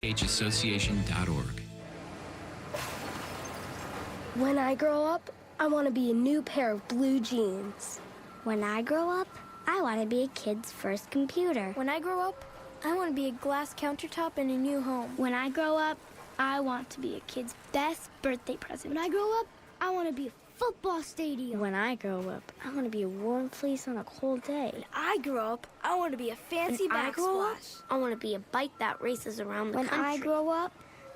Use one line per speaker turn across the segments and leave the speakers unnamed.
WPHAssociation.org.
When I grow up, I want to be a new pair of blue jeans.
When I grow up, I want to be a kid's first computer.
When I grow up, I want to be a glass countertop in a new home.
When I grow up, I want to be a kid's best birthday present.
When I grow up, I want to be a football stadium.
When I grow up, I want to be a warm fleece on a cold day.
When I grow up, I want to be a fancy backsplash.
I want to be a bike that races around the country.
When I grow up,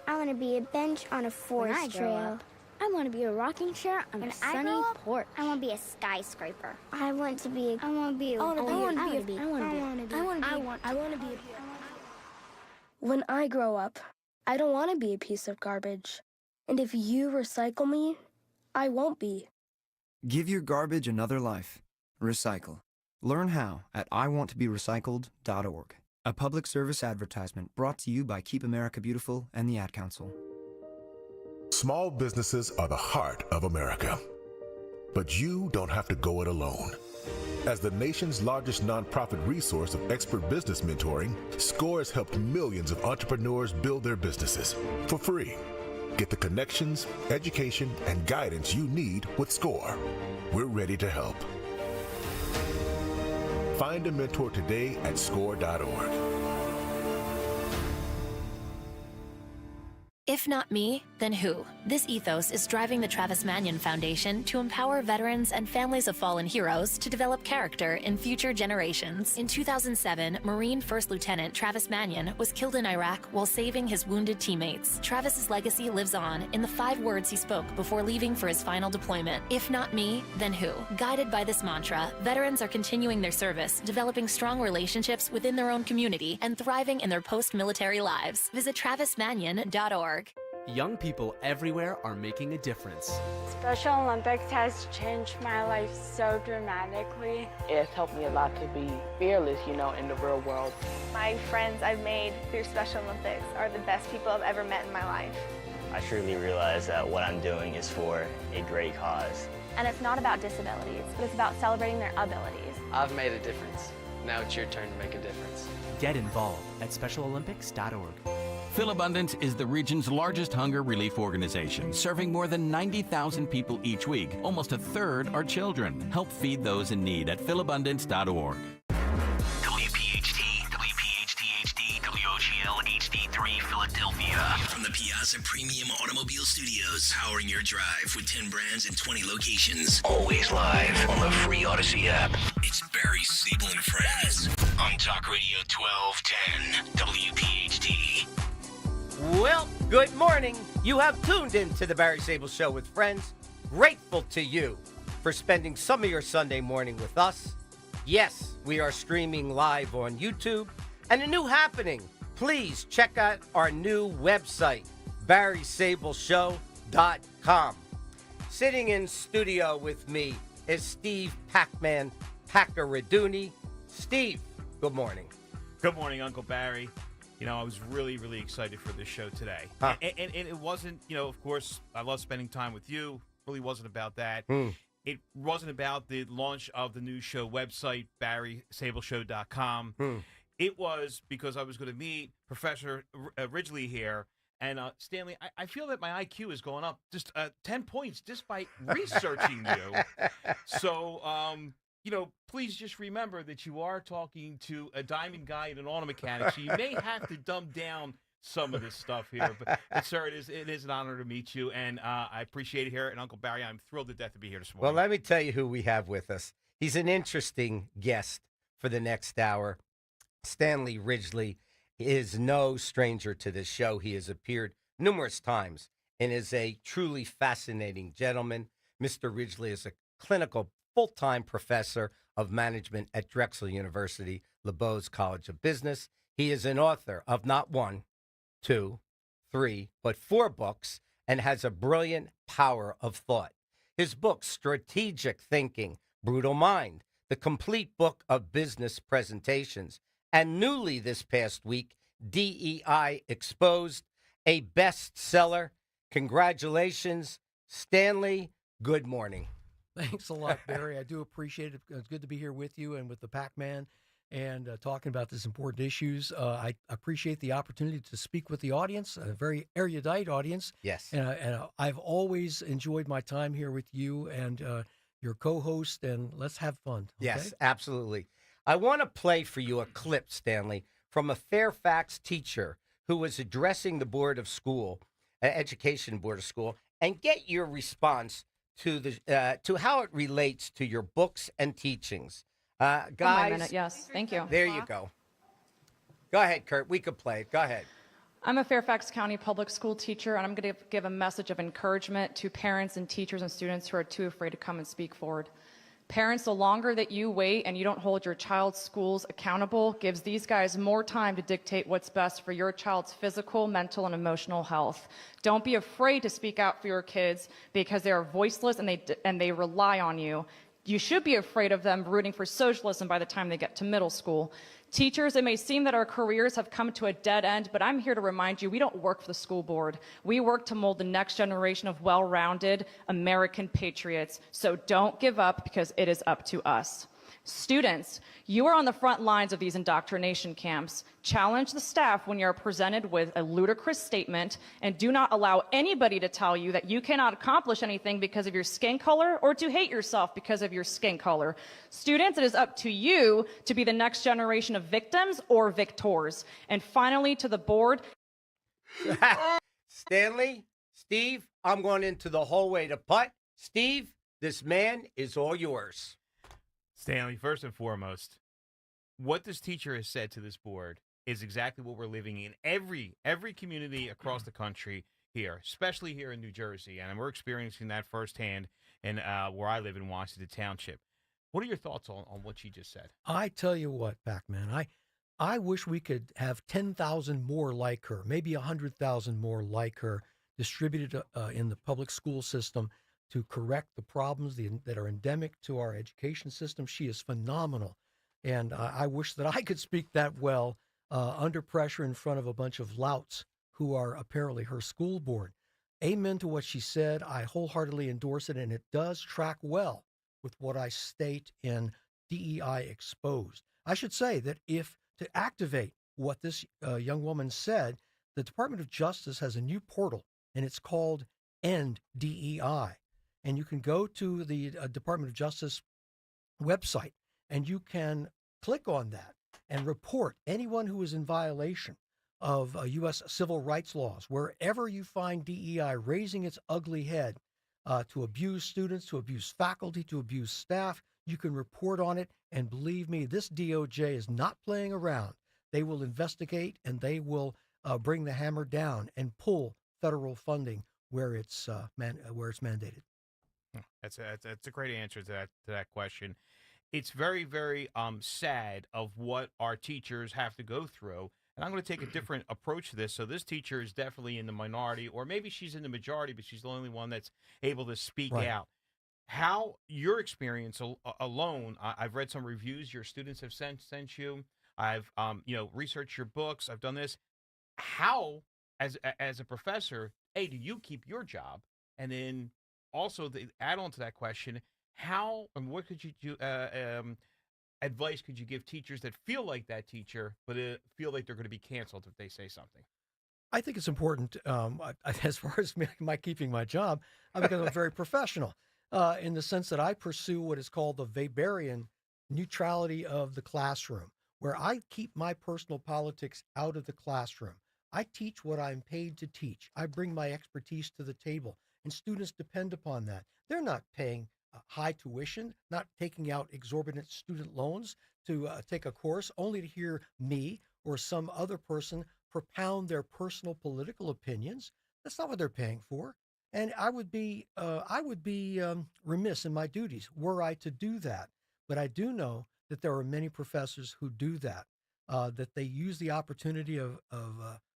I want to be a bench on a forest trail.
I want to be a rocking chair on a sunny porch.
I want to be a skyscraper.
I want to be
When I grow up, I don't want to be a piece of garbage. And if you recycle me, I won't be.
Give your garbage another life. Recycle. Learn how at iwanttoberecycled.org. A public service advertisement brought to you by Keep America Beautiful and the Ad Council.
Small businesses are the heart of America. But you don't have to go it alone. As the nation's largest nonprofit resource of expert business mentoring, SCORE has helped millions of entrepreneurs build their businesses for free. Get the connections, education, and guidance you need with SCORE. We're ready to help. Find a mentor today at score.org.
If not me, then who? This ethos is driving the Travis Manion Foundation to empower veterans and families of fallen heroes to develop character in future generations. In 2007, Marine First Lieutenant Travis Manion was killed in Iraq while saving his wounded teammates. Travis's legacy lives on in the 5 words he spoke before leaving for his final deployment. If not me, then who? Guided by this mantra, veterans are continuing their service, developing strong relationships within their own community, and thriving in their post-military lives. Visit travismanion.org.
Young people everywhere are making a difference.
Special Olympics has changed my life so dramatically.
It's helped me a lot to be fearless, in the real world.
My friends I've made through Special Olympics are the best people I've ever met in my life.
I truly realize that what I'm doing is for a great cause.
And it's not about disabilities, but it's about celebrating their abilities.
I've made a difference. Now it's your turn to make a difference.
Get involved at SpecialOlympics.org.
Philabundance is the region's largest hunger relief organization, serving more than 90,000 people each week. Almost a third are children. Help feed those in need at philabundance.org.
WPHT, WPHT-HD, WOGL HD3 Philadelphia. From the Piazza Premium Automobile Studios, powering your drive with 10 brands and 20 locations. Always live on the free Odyssey app. It's Barry, Sable, and Friends on Talk Radio 1210 WPHT.
Well, good morning. You have tuned in to the Barry Sable Show with Friends. Grateful to you for spending some of your Sunday morning with us. Yes, we are streaming live on YouTube. And a new happening, please check out our new website, BarrySableShow.com. Sitting in studio with me is Steve Pac-Man Paccaraduni. Steve, good morning.
Good morning, Uncle Barry. I was really, really excited for this show today. Huh. And it wasn't, of course, I love spending time with you. Really wasn't about that. It wasn't about the launch of the new show website, BarrySableShow.com. It was because I was going to meet Professor Ridgely here. And Stanley, I feel that my IQ is going up just 10 points just by researching you. So, please just remember that you are talking to a diamond guy and an auto mechanic, so you may have to dumb down some of this stuff here. But sir, it is an honor to meet you, and I appreciate it here. And Uncle Barry, I'm thrilled to death to be here this morning.
Well, let me tell you who we have with us. He's an interesting guest for the next hour. Stanley Ridgely is no stranger to this show. He has appeared numerous times and is a truly fascinating gentleman. Mr. Ridgely is a clinical full-time professor of management at Drexel University, LeBeau's College of Business. He is an author of not 1, 2, 3, but 4 books and has a brilliant power of thought. His books, Strategic Thinking, Brutal Mind, The Complete Book of Business Presentations, and newly this past week, DEI Exposed, a bestseller. Congratulations, Stanley. Good morning.
Thanks a lot, Barry. I do appreciate it. It's good to be here with you and with the Pac-Man. and talking about these important issues. I appreciate the opportunity to speak with the audience, a very erudite audience.
Yes.
And I've always enjoyed my time here with you and your co-host, and let's have fun. Okay?
Yes, absolutely. I want to play for you a clip, Stanley, from a Fairfax teacher who was addressing the board of school, education board of school, and get your response to the to how it relates to your books and teachings. Guys,
minute, yes, thank you.
There you go. Go ahead, Kurt. We could play it. Go ahead.
I'm a Fairfax County public school teacher, and I'm going to give a message of encouragement to parents and teachers and students who are too afraid to come and speak forward. Parents, the longer that you wait and you don't hold your child's schools accountable gives these guys more time to dictate what's best for your child's physical, mental, and emotional health. Don't be afraid to speak out for your kids because they are voiceless and they rely on you. You should be afraid of them rooting for socialism by the time they get to middle school. Teachers, it may seem that our careers have come to a dead end, but I'm here to remind you we don't work for the school board. We work to mold the next generation of well-rounded American patriots. So don't give up because it is up to us. Students, you are on the front lines of these indoctrination camps. Challenge the staff when you're presented with a ludicrous statement, and do not allow anybody to tell you that you cannot accomplish anything because of your skin color or to hate yourself because of your skin color. Students, it is up to you to be the next generation of victims or victors. And finally, to the board.
Stanley, Steve, I'm going into the hallway to putt. Steve, this man is all yours.
Stanley, first and foremost, what this teacher has said to this board is exactly what we're living in every community across the country here, especially here in New Jersey, and we're experiencing that firsthand in where I live in Washington Township. What are your thoughts on what she just said?
I tell you what, Pac-Man, I wish we could have 10,000 more like her, maybe 100,000 more like her, distributed in the public school system to correct the problems that are endemic to our education system. She is phenomenal. And I wish that I could speak that well under pressure in front of a bunch of louts who are apparently her school board. Amen to what she said. I wholeheartedly endorse it, and it does track well with what I state in DEI Exposed. I should say that if to activate what this young woman said, the Department of Justice has a new portal, and it's called End DEI. And you can go to the Department of Justice website, and you can click on that and report anyone who is in violation of U.S. civil rights laws. Wherever you find DEI raising its ugly head to abuse students, to abuse faculty, to abuse staff, you can report on it. And believe me, this DOJ is not playing around. They will investigate, and they will bring the hammer down and pull federal funding where it's mandated.
That's a great answer to that question. It's very, very sad of what our teachers have to go through. And I'm going to take a different approach to this. So this teacher is definitely in the minority, or maybe she's in the majority, but she's the only one that's able to speak out. How your experience alone, I've read some reviews your students have sent you. I've researched your books. I've done this. How, as a professor, do you keep your job? And then also, the add-on to that question, how and what could you do? Advice could you give teachers that feel like that teacher, but feel like they're going to be canceled if they say something?
I think it's important, as far as my keeping my job, because I'm very professional in the sense that I pursue what is called the Weberian neutrality of the classroom, where I keep my personal politics out of the classroom. I teach what I'm paid to teach. I bring my expertise to the table, and students depend upon that. They're not paying high tuition, not taking out exorbitant student loans to take a course only to hear me or some other person propound their personal political opinions. That's not what they're paying for. And I would be remiss in my duties were I to do that. But I do know that there are many professors who do that, that they use the opportunity of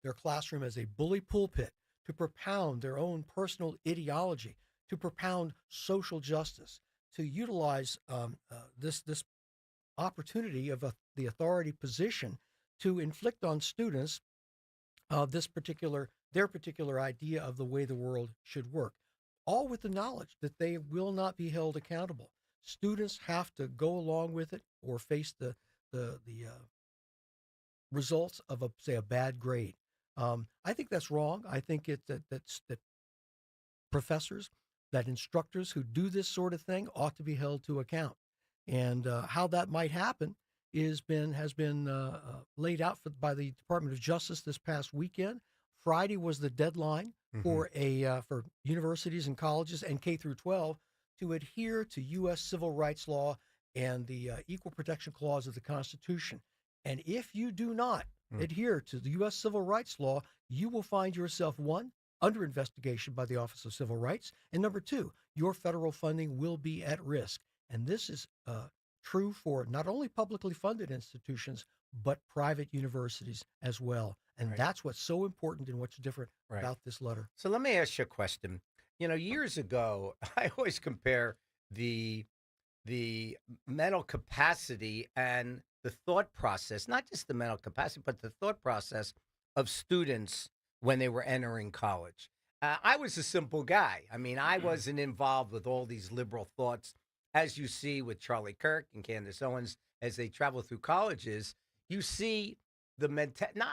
their classroom as a bully pulpit to propound their own personal ideology, to propound social justice, to utilize this opportunity of the authority position to inflict on students their particular idea of the way the world should work, all with the knowledge that they will not be held accountable. Students have to go along with it or face the the results of say a bad grade. I think that's wrong. I think that professors, that instructors who do this sort of thing ought to be held to account. And how that might happen has been laid out by the Department of Justice this past weekend. Friday was the deadline for universities and colleges and K through 12 to adhere to U.S. civil rights law and the Equal Protection Clause of the Constitution. And if you do not adhere to the U.S. civil rights law, you will find yourself, one, under investigation by the Office of Civil Rights, and number two, your federal funding will be at risk. And this is true for not only publicly funded institutions, but private universities as well. And that's what's so important and what's different about this letter.
So let me ask you a question. You know, years ago, I always compare the mental capacity and the thought process, not just the mental capacity, but the thought process of students when they were entering college. I was a simple guy. I mean, I wasn't involved with all these liberal thoughts, as you see with Charlie Kirk and Candace Owens as they travel through colleges. You see the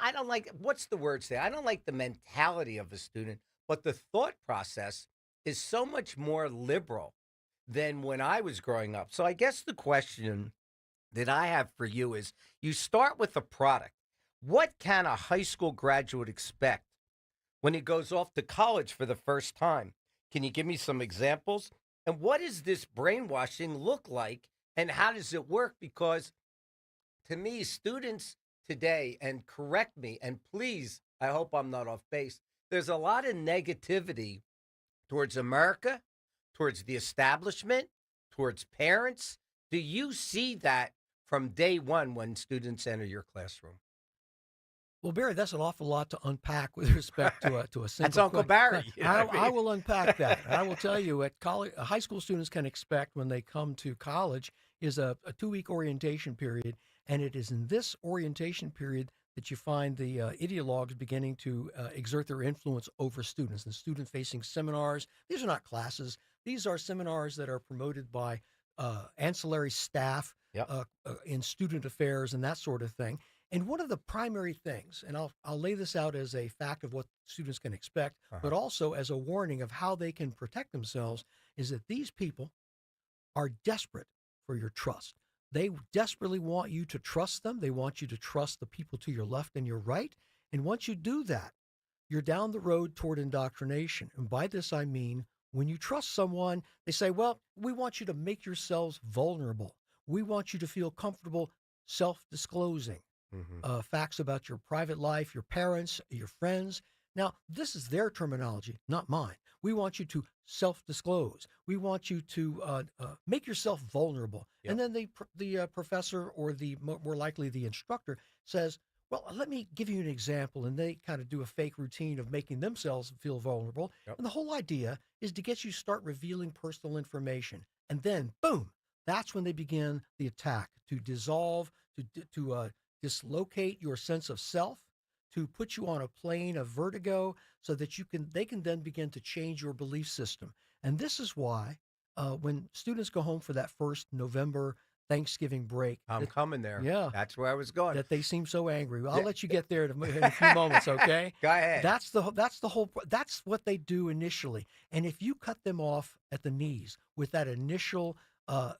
I don't like, what's the word say? I don't like the mentality of a student, but the thought process is so much more liberal than when I was growing up. So I guess the question that I have for you is, you start with a product. What can a high school graduate expect when he goes off to college for the first time? Can you give me some examples? And what does this brainwashing look like, and how does it work? Because to me, students today, and correct me, and please, I hope I'm not off base, there's a lot of negativity towards America, towards the establishment, towards parents. Do you see that from day one when students enter your classroom?
Well, Barry, that's an awful lot to unpack with respect to a single
That's Uncle Barry. You know
I will unpack that. I will tell you what high school students can expect when they come to college is a 2-week orientation period, and it is in this orientation period that you find the ideologues beginning to exert their influence over students. The student-facing seminars, these are not classes. These are seminars that are promoted by ancillary staff in student affairs and that sort of thing. And one of the primary things, and I'll lay this out as a fact of what students can expect, but also as a warning of how they can protect themselves, is that these people are desperate for your trust. They desperately want you to trust them. They want you to trust the people to your left and your right. And once you do that, you're down the road toward indoctrination. And by this, I mean, when you trust someone, they say, well, we want you to make yourselves vulnerable. We want you to feel comfortable self-disclosing facts about your private life, your parents, your friends. Now, this is their terminology, not mine. We want you to self-disclose. We want you to make yourself vulnerable. And then the professor, or the more likely the instructor, says, well, let me give you an example. And they kind of do a fake routine of making themselves feel vulnerable. And the whole idea is to get you to start revealing personal information. And then, boom, that's when they begin the attack, to dissolve, to dislocate your sense of self, to put you on a plane of vertigo so that they can then begin to change your belief system. And this is why when students go home for that first November Thanksgiving break.
I'm coming there.
Yeah.
That's where I was going.
That they seem so angry. Well, I'll let you get there in a few moments, okay?
Go ahead.
That's what they do initially. And if you cut them off at the knees with that initial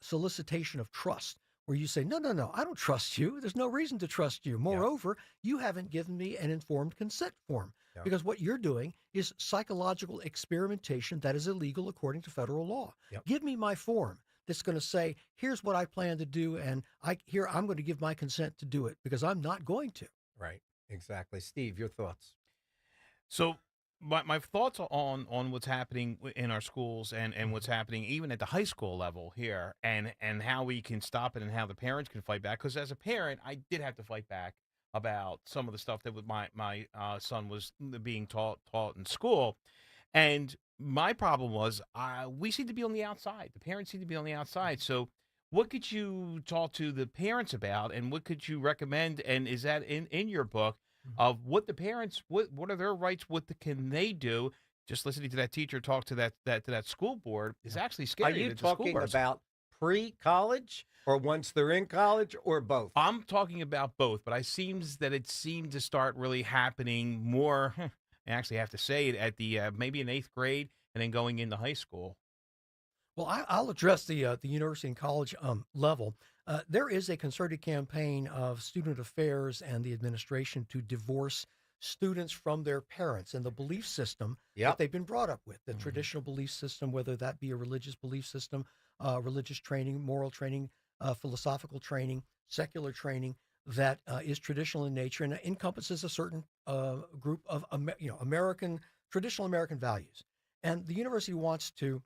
solicitation of trust, where you say, no, I don't trust you. There's no reason to trust you. Moreover, you haven't given me an informed consent form, because what you're doing is psychological experimentation that is illegal according to federal law. Give me my form that's going to say, here's what I plan to do, and I'm going to give my consent to do it, because I'm not going to.
Right, exactly. Steve, your thoughts?
So my thoughts on what's happening in our schools and what's happening even at the high school level here, and how we can stop it and how the parents can fight back. Because as a parent, I did have to fight back about some of the stuff that my son was being taught in school. And my problem was we seem to be on the outside. The parents seem to be on the outside. So what could you talk to the parents about, and what could you recommend? And is that in your book? Of what the parents, what are their rights? What can they do? Just listening to that teacher talk to that school board is actually scary.
Are you talking about pre-college or once they're in college or both?
I'm talking about both, but it seemed to start really happening more. I actually have to say it at the maybe in 8th grade and then going into high school.
Well, I'll address the university and college level. There is a concerted campaign of student affairs and the administration to divorce students from their parents and the belief system that they've been brought up with, the traditional belief system, whether that be a religious belief system, religious training, moral training, philosophical training, secular training that is traditional in nature and encompasses a certain group of traditional American values. And the university wants to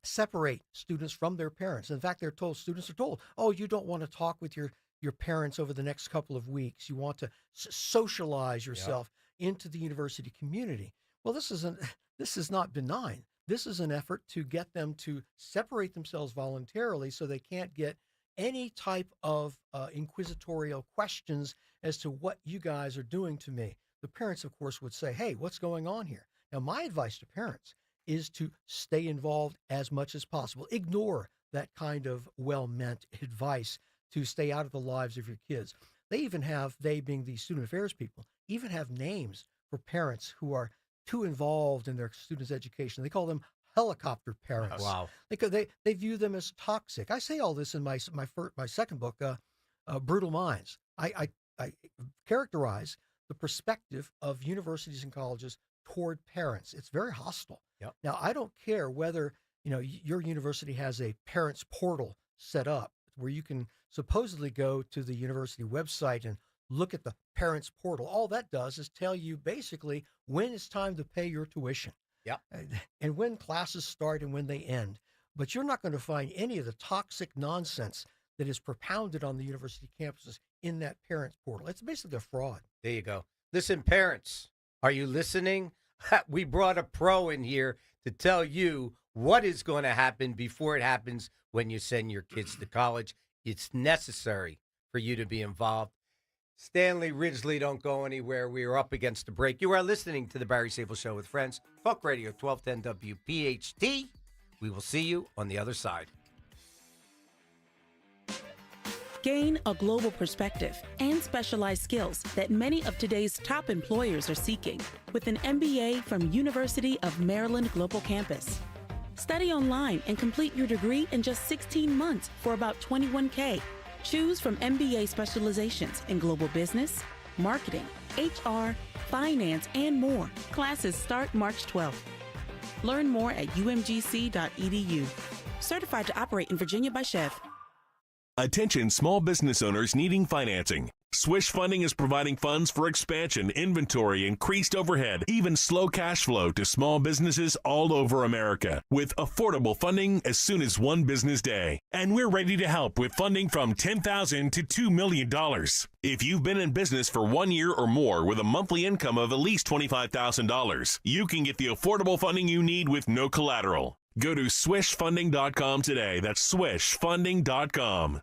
separate students from their parents. In fact, students are told, oh, you don't want to talk with your parents over the next couple of weeks. You want to socialize yourself into the university community. Well, this is not benign. This is an effort to get them to separate themselves voluntarily so they can't get any type of inquisitorial questions as to what you guys are doing to me. The parents, of course, would say, hey, what's going on here? Now, my advice to parents is to stay involved as much as possible. Ignore that kind of well-meant advice to stay out of the lives of your kids. They being the student affairs people, even have names for parents who are too involved in their students' education. They call them helicopter parents.
Wow.
They view them as toxic. I say all this in my second book, Brutal Minds. I characterize the perspective of universities and colleges toward parents. It's very hostile.
Yep.
Now, I don't care whether your university has a parents portal set up where you can supposedly go to the university website and look at the parents portal. All that does is tell you basically when it's time to pay your tuition.
Yep.
And when classes start and when they end. But you're not going to find any of the toxic nonsense that is propounded on the university campuses in that parents portal. It's basically a fraud.
There you go. Listen, parents, are you listening? We brought a pro in here to tell you what is going to happen before it happens when you send your kids to college. It's necessary for you to be involved. Stanley Ridgely, don't go anywhere. We are up against the break. You are listening to the Barry Sable Show with Friends. Talk Radio 1210 WPHT. We will see you on the other side.
Gain a global perspective and specialized skills that many of today's top employers are seeking with an MBA from University of Maryland Global Campus. Study online and complete your degree in just 16 months for about $21K. Choose from MBA specializations in global business, marketing, HR, finance, and more. Classes start March 12th. Learn more at umgc.edu. Certified to operate in Virginia by Chev.
Attention small business owners needing financing. Swish Funding is providing funds for expansion, inventory, increased overhead, even slow cash flow to small businesses all over America with affordable funding as soon as one business day. And we're ready to help with funding from $10,000 to $2 million. If you've been in business for 1 year or more with a monthly income of at least $25,000, you can get the affordable funding you need with no collateral. Go to swishfunding.com today. That's swishfunding.com.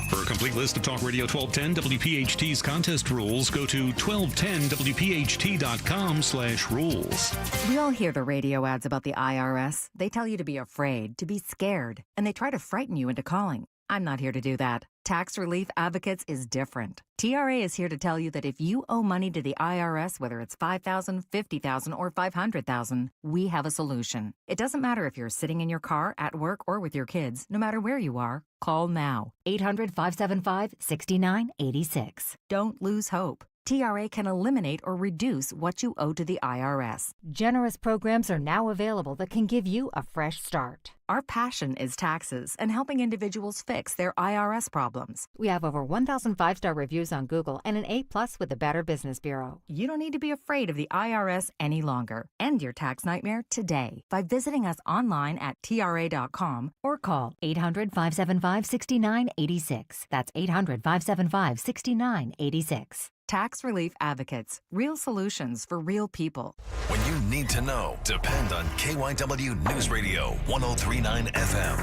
For a complete list of Talk Radio 1210 WPHT's contest rules, go to 1210WPHT.com/rules.
We all hear the radio ads about the IRS. They tell you to be afraid, to be scared, and they try to frighten you into calling. I'm not here to do that. Tax Relief Advocates is different. TRA is here to tell you that if you owe money to the IRS, whether it's $5,000, $50,000, or $500,000, we have a solution. It doesn't matter if you're sitting in your car, at work, or with your kids. No matter where you are, call now. 800-575-6986. Don't lose hope. TRA can eliminate or reduce what you owe to the IRS. Generous programs are now available that can give you a fresh start. Our passion is taxes and helping individuals fix their IRS problems. We have over 1,000 5-star reviews on Google and an A+ with the Better Business Bureau. You don't need to be afraid of the IRS any longer. End your tax nightmare today by visiting us online at TRA.com or call 800-575-6986. That's 800-575-6986. Tax Relief Advocates. Real solutions for real people.
When you need to know, depend on KYW News Radio 103.9 FM.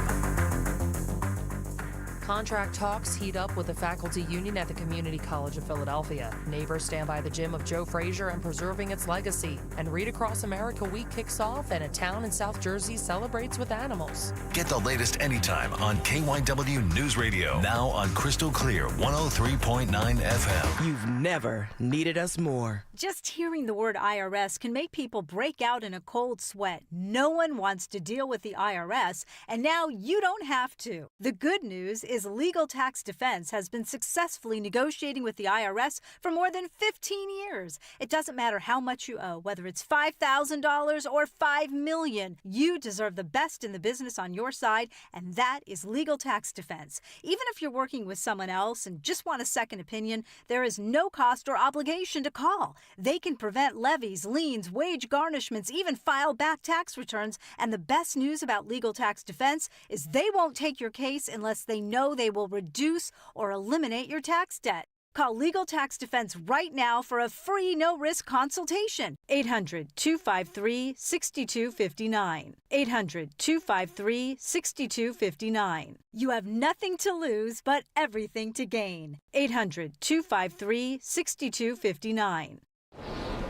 Contract talks heat up with the faculty union at the Community College of Philadelphia. Neighbors stand by the gym of Joe Frazier and preserving its legacy. And Read Across America Week kicks off, and a town in South Jersey celebrates with animals.
Get the latest anytime on KYW News Radio. Now on Crystal Clear 103.9 FM.
You've never needed us more.
Just hearing the word IRS can make people break out in a cold sweat. No one wants to deal with the IRS, and now you don't have to. The good news is Legal Tax Defense has been successfully negotiating with the IRS for more than 15 years. It doesn't matter how much you owe, whether it's $5,000 or $5 million. You deserve the best in the business on your side, and that is Legal Tax Defense. Even if you're working with someone else and just want a second opinion, there is no cost or obligation to call. They can prevent levies, liens, wage garnishments, even file back tax returns. And the best news about Legal Tax Defense is they won't take your case unless they know they will reduce or eliminate your tax debt. Call Legal Tax Defense right now for a free no-risk consultation. 800-253-6259. 800-253-6259. You have nothing to lose but everything to gain. 800-253-6259.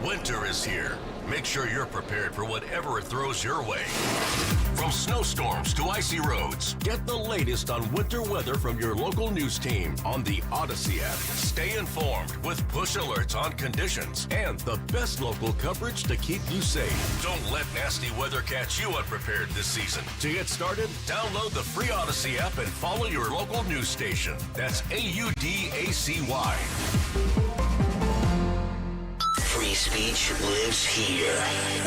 Winter is here. Make sure you're prepared for whatever it throws your way. From snowstorms to icy roads, get the latest on winter weather from your local news team on the Odyssey app. Stay informed with push alerts on conditions and the best local coverage to keep you safe. Don't let nasty weather catch you unprepared this season. To get started, download the free Odyssey app and follow your local news station. That's AUDACY.
Free speech lives here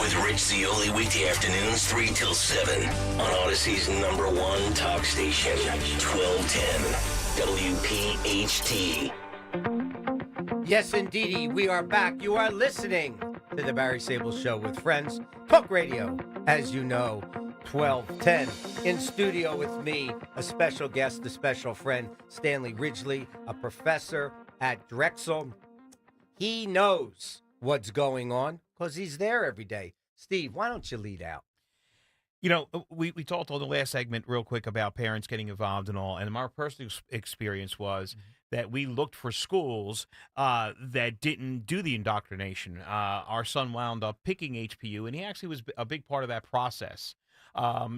with Rich Zioli weekday afternoons 3 till 7 on Odyssey's #1 talk station, 1210 WPHT.
Yes, indeedy, we are back. You are listening to the Barry Sable Show with friends. Talk radio, as you know, 1210. In studio with me, a special guest, a special friend, Stanley Ridgely, a professor at Drexel. He knows what's going on because he's there every day. Steve, why don't you lead out?
You know, we talked on the last segment real quick about parents getting involved and all, and my personal experience was that we looked for schools that didn't do the indoctrination. Our son wound up picking HPU, and he actually was a big part of that process.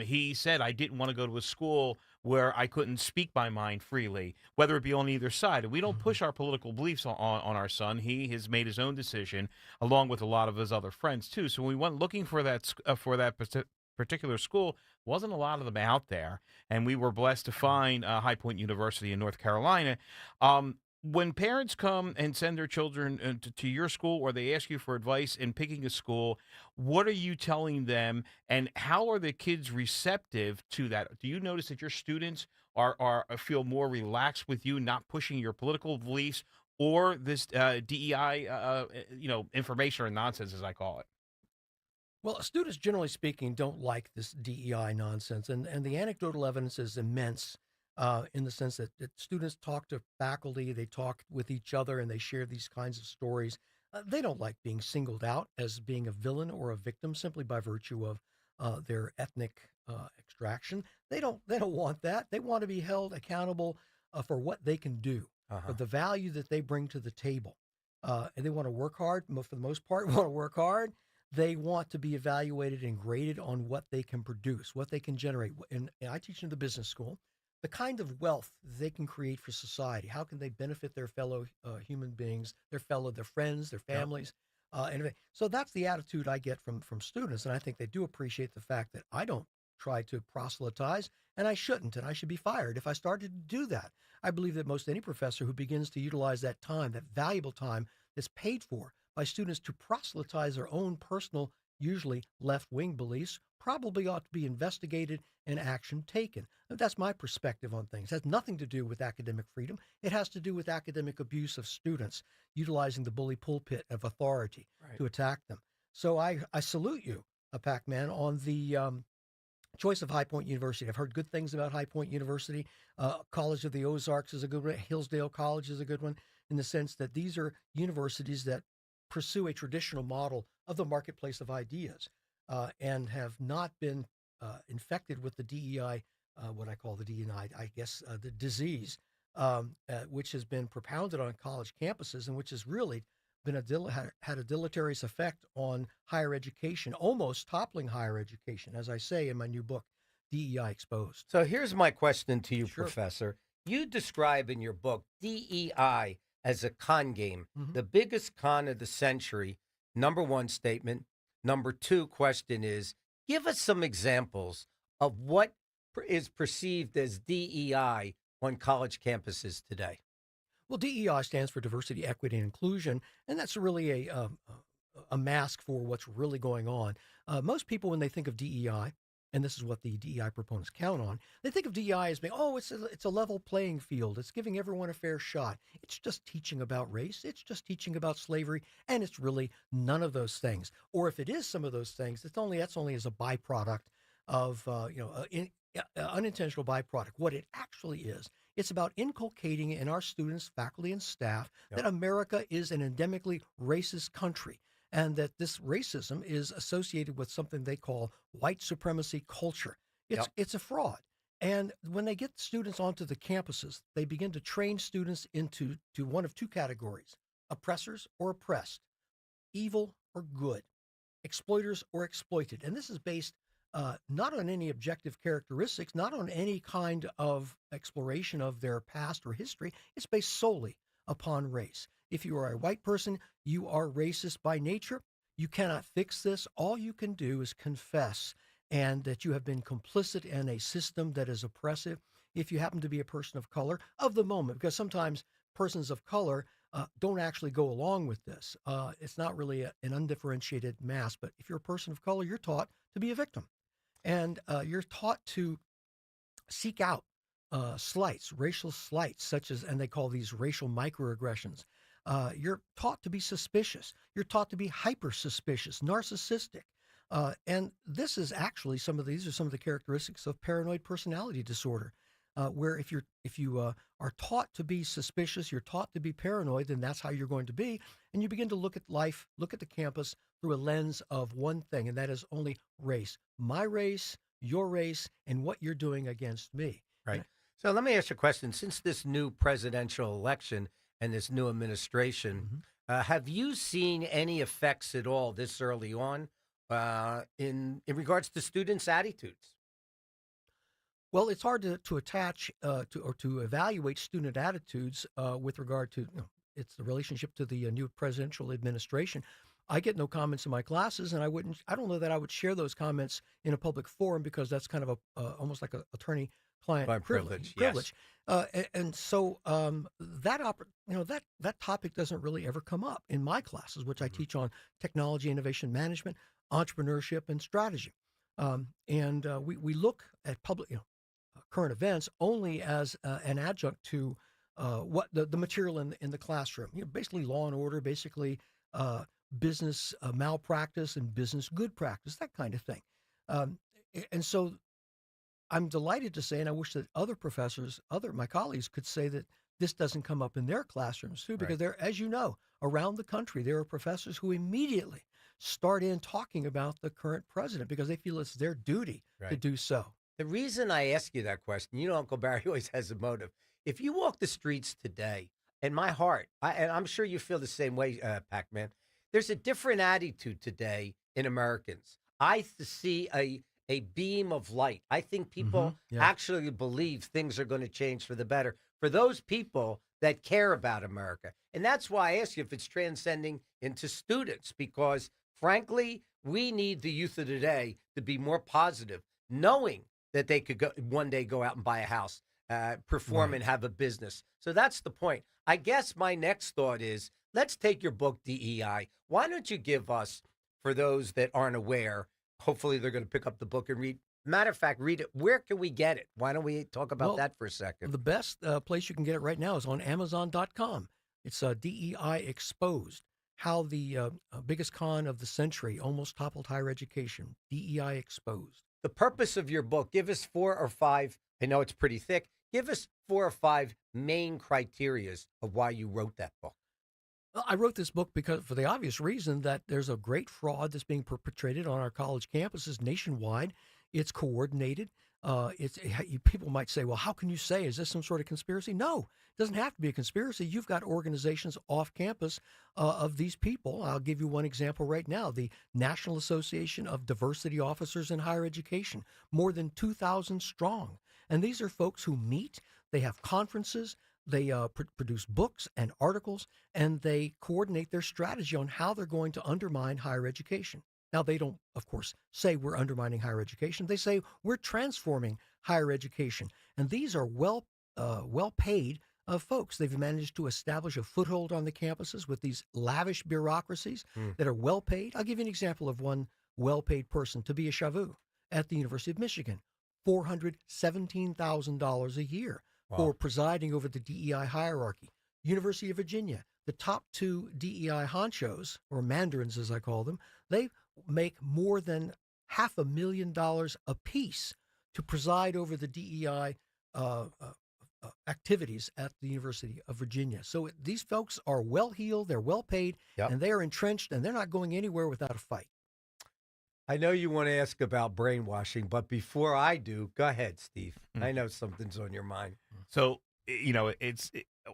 He said, I didn't want to go to a school where I couldn't speak my mind freely, whether it be on either side. And we don't push our political beliefs on our son. He has made his own decision, along with a lot of his other friends, too. So when we went looking for that particular school, wasn't a lot of them out there. And we were blessed to find High Point University in North Carolina. When parents come and send their children to your school, or they ask you for advice in picking a school, what are you telling them, and how are the kids receptive to that? Do you notice that your students are feel more relaxed with you, not pushing your political beliefs or this DEI, information or nonsense, as I call it?
Well, students, generally speaking, don't like this DEI nonsense, and the anecdotal evidence is immense. In the sense that students talk to faculty, they talk with each other, and they share these kinds of stories. They don't like being singled out as being a villain or a victim simply by virtue of their ethnic extraction. They don't want that. They want to be held accountable for what they can do, for the value that they bring to the table. And they want to work hard. For the most part, want to work hard. They want to be evaluated and graded on what they can produce, what they can generate. And I teach in the business school. The kind of wealth they can create for society. How can they benefit their fellow human beings, their friends, their families, and everything. So that's the attitude I get from students, and I think they do appreciate the fact that I don't try to proselytize, and I shouldn't, and I should be fired if I started to do that. I believe that most any professor who begins to utilize that time, that valuable time that's paid for by students to proselytize their own personal, usually left-wing beliefs, probably ought to be investigated and action taken. That's my perspective on things. It has nothing to do with academic freedom. It has to do with academic abuse of students, utilizing the bully pulpit of authority to attack them. So I salute you, Pac-Man, on the choice of High Point University. I've heard good things about High Point University. College of the Ozarks is a good one. Hillsdale College is a good one, in the sense that these are universities that pursue a traditional model of the marketplace of ideas. And have not been infected with the DEI what I call the DEI, I guess, the disease, which has been propounded on college campuses and which has really been had a deleterious effect on higher education, almost toppling higher education, as I say in my new book, DEI Exposed.
So here's my question to you,
Sure.
Professor. You describe in your book DEI as a con game,
Mhm.
the biggest con of the century. Number one statement. Number two question is, give us some examples of what is perceived as DEI on college campuses today.
Well, DEI stands for diversity, equity, and inclusion, and that's really a mask for what's really going on. Most people, when they think of DEI, and this is what the DEI proponents count on, they think of DEI as being, oh, it's a level playing field. It's giving everyone a fair shot. It's just teaching about race. It's just teaching about slavery, and it's really none of those things. Or if it is some of those things, that's only as a byproduct of unintentional byproduct. What it actually is, it's about inculcating in our students, faculty, and staff that America is an endemically racist country, and that this racism is associated with something they call white supremacy culture. It's a fraud. And when they get students onto the campuses, they begin to train students into one of two categories: oppressors or oppressed, evil or good, exploiters or exploited. And this is based not on any objective characteristics, not on any kind of exploration of their past or history. It's based solely upon race. If you are a white person, you are racist by nature. You cannot fix this. All you can do is confess and that you have been complicit in a system that is oppressive. If you happen to be a person of color of the moment, because sometimes persons of color don't actually go along with this. It's not really an undifferentiated mass, but if you're a person of color, you're taught to be a victim. And you're taught to seek out slights, racial slights, such as, and they call these racial microaggressions. You're taught to be suspicious. You're taught to be hyper suspicious, narcissistic. And this is actually these are some of the characteristics of paranoid personality disorder, where if you are taught to be suspicious, you're taught to be paranoid, then that's how you're going to be. And you begin to look at life, look at the campus through a lens of one thing, and that is only race. My race, your race, and what you're doing against me.
Right. So let me ask you a question. Since this new presidential election and this new administration, have you seen any effects at all this early on in regards to students' attitudes?
Well, it's hard to attach to evaluate student attitudes with regard to it's the relationship to the new presidential administration. I get no comments in my classes, and I don't know that I would share those comments in a public forum because that's kind of almost like an attorney-client privilege.
Yes.
And so that topic doesn't really ever come up in my classes, which I teach on technology, innovation management, entrepreneurship, and strategy. We look at public, current events only as an adjunct to what the material in the classroom. Basically law and order, basically business malpractice and business good practice, that kind of thing. And so I'm delighted to say, and I wish that other professors, my colleagues could say that this doesn't come up in their classrooms too, because there, as you know, around the country, there are professors who immediately start in talking about the current president because they feel it's their duty to do so.
The reason I ask you that question, Uncle Barry always has a motive. If you walk the streets today, in my heart, and I'm sure you feel the same way, Pac-Man, there's a different attitude today in Americans. I see a beam of light. I think people actually believe things are going to change for the better for those people that care about America. And that's why I ask you if it's transcending into students, because frankly, we need the youth of today to be more positive, knowing that they could one day go out and buy a house, perform and have a business. So that's the point. I guess my next thought is, let's take your book, DEI. Why don't you give us, for those that aren't aware, hopefully they're going to pick up the book and read. Matter of fact, read it. Where can we get it? Why don't we talk about that for a second?
The best place you can get it right now is on Amazon.com. It's DEI Exposed, how the biggest con of the century almost toppled higher education. DEI Exposed.
The purpose of your book, give us 4 or 5. I know it's pretty thick. Give us 4 or 5 main criterias of why you wrote that book.
I wrote this book because for the obvious reason that there's a great fraud that's being perpetrated on our college campuses nationwide. It's coordinated. People might say, well, how can you say, is this some sort of conspiracy? No, it doesn't have to be a conspiracy. You've got organizations off campus of these people. I'll give you one example right now. The National Association of Diversity Officers in Higher Education, more than 2,000 strong. And these are folks who meet, they have conferences, they produce books and articles, and they coordinate their strategy on how they're going to undermine higher education. Now, they don't, of course, say we're undermining higher education. They say we're transforming higher education. And these are well-paid folks. They've managed to establish a foothold on the campuses with these lavish bureaucracies that are well-paid. I'll give you an example of one well-paid person, Tabia Shavu at the University of Michigan, $417,000 a year for presiding over the DEI hierarchy. University of Virginia, the top two DEI honchos, or mandarins as I call them, they make more than $500,000 apiece to preside over the DEI activities at the University of Virginia. So these folks are well-heeled, they're well-paid, and they are entrenched, and they're not going anywhere without a fight.
I know you want to ask about brainwashing, but before I do, go ahead, Steve. I know something's on your mind.
So,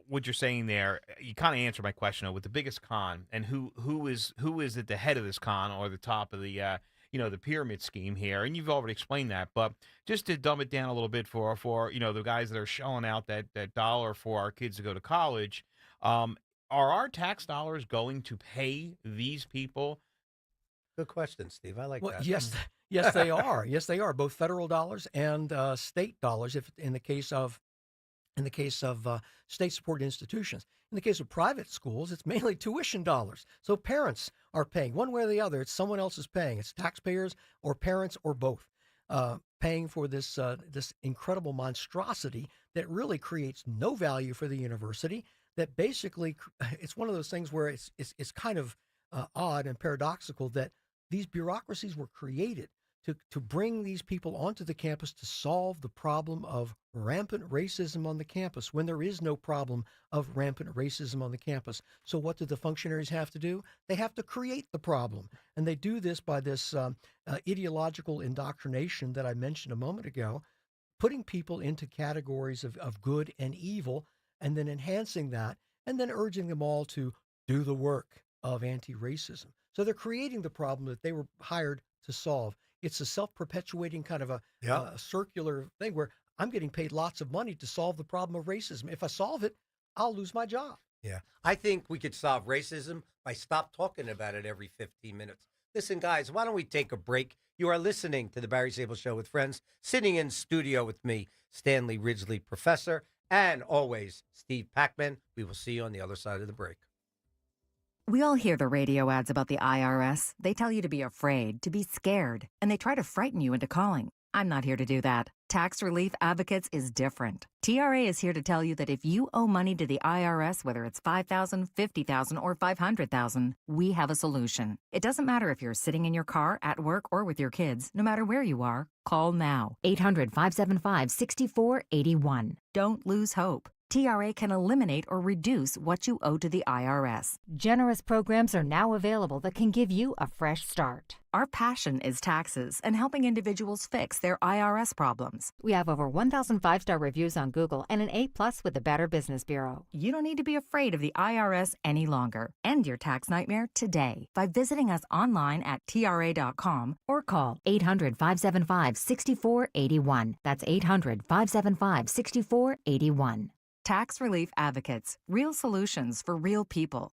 what you're saying there, you kind of answered my question with the biggest con and who is at the head of this con or the top of the the pyramid scheme here, and you've already explained that, but just to dumb it down a little bit for the guys that are shelling out that dollar for our kids to go to college, are our tax dollars going to pay these people?
Good question, Steve. I like that.
Yes, they are. Yes, they are, both federal dollars and state dollars. If in the case of state-supported institutions. In the case of private schools, it's mainly tuition dollars. So parents are paying one way or the other. It's someone else is paying. It's taxpayers or parents or both paying for this incredible monstrosity that really creates no value for the university. That basically, it's one of those things where it's kind of odd and paradoxical that these bureaucracies were created to bring these people onto the campus to solve the problem of rampant racism on the campus when there is no problem of rampant racism on the campus. So what do the functionaries have to do? They have to create the problem. And they do this by this ideological indoctrination that I mentioned a moment ago, putting people into categories of good and evil, and then enhancing that, and then urging them all to do the work of anti-racism. So they're creating the problem that they were hired to solve. It's a self-perpetuating kind of a circular thing where I'm getting paid lots of money to solve the problem of racism. If I solve it, I'll lose my job.
Yeah. I think we could solve racism by stop talking about it every 15 minutes. Listen, guys, why don't we take a break? You are listening to the Barry Sable Show with friends. Sitting in studio with me, Stanley Ridgely, professor, and always Steve Packman. We will see you on the other side of the break.
We all hear the radio ads about the IRS. They tell you to be afraid, to be scared, and they try to frighten you into calling. I'm not here to do that. Tax Relief Advocates is different. TRA is here to tell you that if you owe money to the IRS, whether it's $5,000, $50,000, or $500,000, we have a solution. It doesn't matter if you're sitting in your car, at work, or with your kids. No matter where you are, call now. 800-575-6481. Don't lose hope. TRA can eliminate or reduce what you owe to the IRS. Generous programs are now available that can give you a fresh start. Our passion is taxes and helping individuals fix their IRS problems. We have over 1,000 5-star reviews on Google and an A+ with the Better Business Bureau. You don't need to be afraid of the IRS any longer. End your tax nightmare today by visiting us online at TRA.com or call 800-575-6481. That's 800-575-6481. Tax Relief Advocates. Real solutions for real people.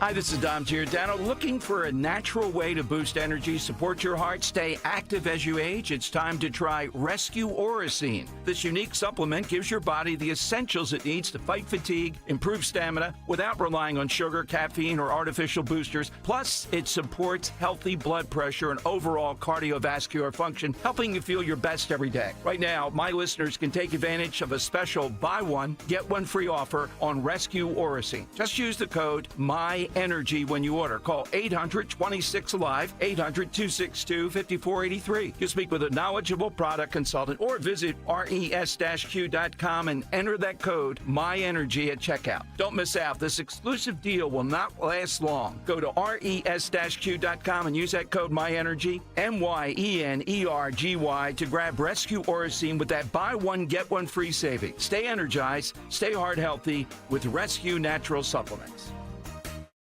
Hi, this is Dom Giordano. Looking for a natural way to boost energy, support your heart, stay active as you age? It's time to try Rescue Orosine. This unique supplement gives your body the essentials it needs to fight fatigue, improve stamina, without relying on sugar, caffeine, or artificial boosters. Plus, it supports healthy blood pressure and overall cardiovascular function, helping you feel your best every day. Right now, my listeners can take advantage of a special buy one, get one free offer on Rescue Orosine. Just use the code MY Energy when you order. Call 800-26-ALIVE, 800-262-5483. You speak with a knowledgeable product consultant or visit res-q.com and enter that code MyEnergy at checkout. Don't miss out. This exclusive deal will not last long. Go to res-q.com and use that code MyEnergy, MYENERGY, to grab Rescue Orosine with that buy one, get one free saving. Stay energized, stay heart healthy with Rescue Natural Supplements.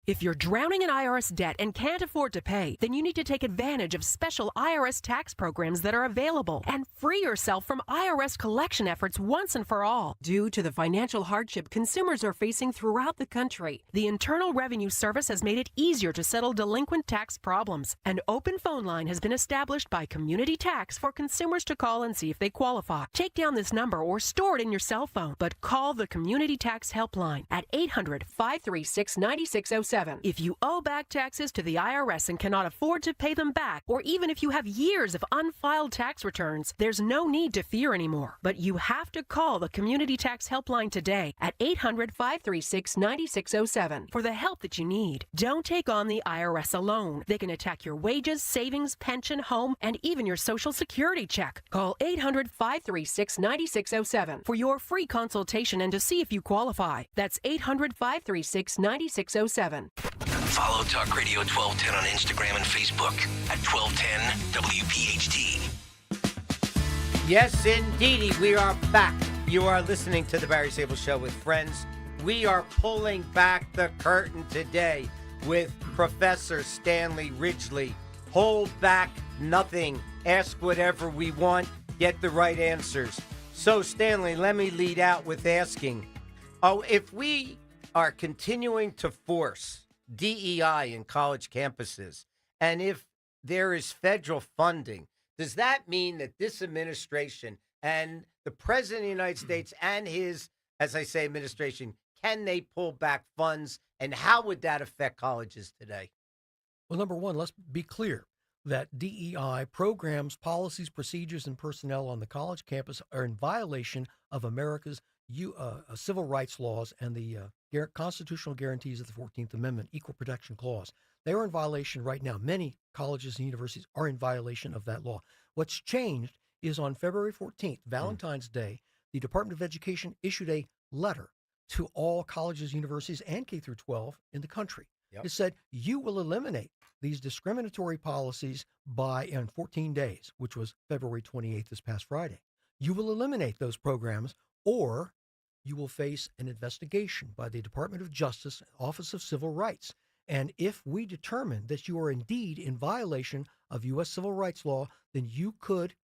If you're drowning in IRS debt and can't afford to pay, then you need to take advantage of special IRS tax programs that are available and free yourself from IRS collection efforts once and for all. Due to the financial hardship consumers are facing throughout the country, the Internal Revenue Service has made it easier to settle delinquent tax problems. An open phone line has been established by Community Tax for consumers to call and see if they qualify. Take down this number or store it in your cell phone, but call the Community Tax Helpline at 800-536-9607. If you owe back taxes to the IRS and cannot afford to pay them back, or even if you have years of unfiled tax returns, there's no need to fear anymore. But you have to call the Community Tax Helpline today at 800-536-9607 for the help that you need. Don't take on the IRS alone. They can attack your wages, savings, pension, home, and even your Social Security check. Call 800-536-9607 for your free consultation and to see if you qualify. That's 800-536-9607.
Follow Talk Radio 1210 on Instagram and Facebook at 1210 WPHT.
Yes, indeedy, we are back. You are listening to the Barry Sable Show with friends. We are pulling back the curtain today with Professor Stanley Ridgely. Hold back nothing. Ask whatever we want. Get the right answers. So, Stanley, let me lead out with asking, if we are continuing to force DEI in college campuses, and if there is federal funding, does that mean that this administration and the President of the United States and his, as I say, administration, can they pull back funds, and how would that affect colleges today?
Well, number one, let's be clear that DEI programs, policies, procedures, and personnel on the college campus are in violation of America's civil rights laws and the constitutional guarantees of the 14th Amendment, Equal Protection Clause. They are in violation right now. Many colleges and universities are in violation of that law. What's changed is on February 14th, Valentine's Day, the Department of Education issued a letter to all colleges, universities, and K through 12 in the country. Yep. It said, you will eliminate these discriminatory policies in 14 days, which was February 28th, this past Friday. You will eliminate those programs, or you will face an investigation by the Department of Justice, Office of Civil Rights. And if we determine that you are indeed in violation of U.S. civil rights law, then you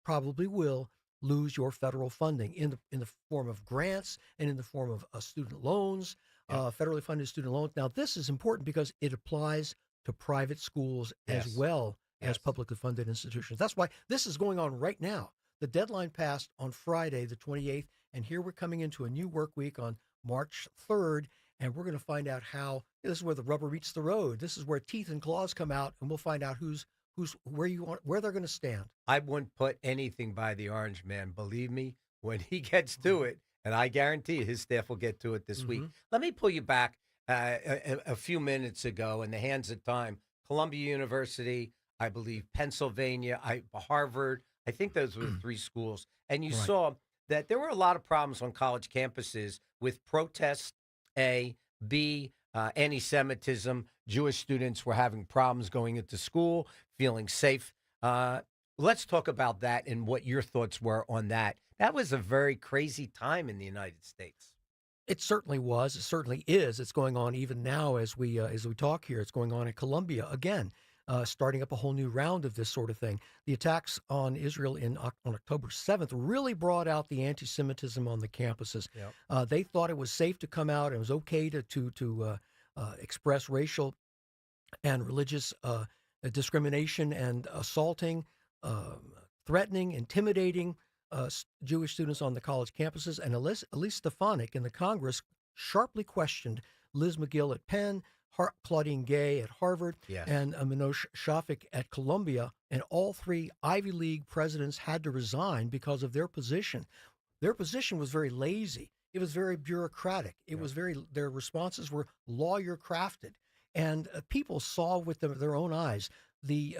probably will lose your federal funding in the form of grants and in the form of student loans, federally funded student loans. Now, this is important because it applies to private schools as well as publicly funded institutions. That's why this is going on right now. The deadline passed on Friday, the 28th, and here we're coming into a new work week on March 3rd, and we're going to find out how this is where the rubber meets the road. This is where teeth and claws come out, and we'll find out where they're going to stand.
I wouldn't put anything by the Orange Man. Believe me, when he gets to it, and I guarantee his staff will get to it this week. Let me pull you back a few minutes ago in the hands of time. Columbia University, I believe Pennsylvania, Harvard. I think those were the three schools. And you saw that there were a lot of problems on college campuses with protests, A, B, anti-Semitism. Jewish students were having problems going into school, feeling safe. Let's talk about that and what your thoughts were on that. That was a very crazy time in the United States.
It certainly was. It certainly is. It's going on even now as we talk here. It's going on in Columbia again. Starting up a whole new round of this sort of thing. The attacks on Israel on October 7th really brought out the anti-Semitism on the campuses. Yep. They thought it was safe to come out. It was okay to express racial and religious discrimination and assaulting, threatening, intimidating Jewish students on the college campuses. And Elise Stefanik in the Congress sharply questioned Liz McGill at Penn, Claudine Gay at Harvard, and Minosh Shafik at Columbia, and all three Ivy League presidents had to resign because of their position. Their position was very lazy. It was very bureaucratic. It was their responses were lawyer crafted. And people saw with their own eyes the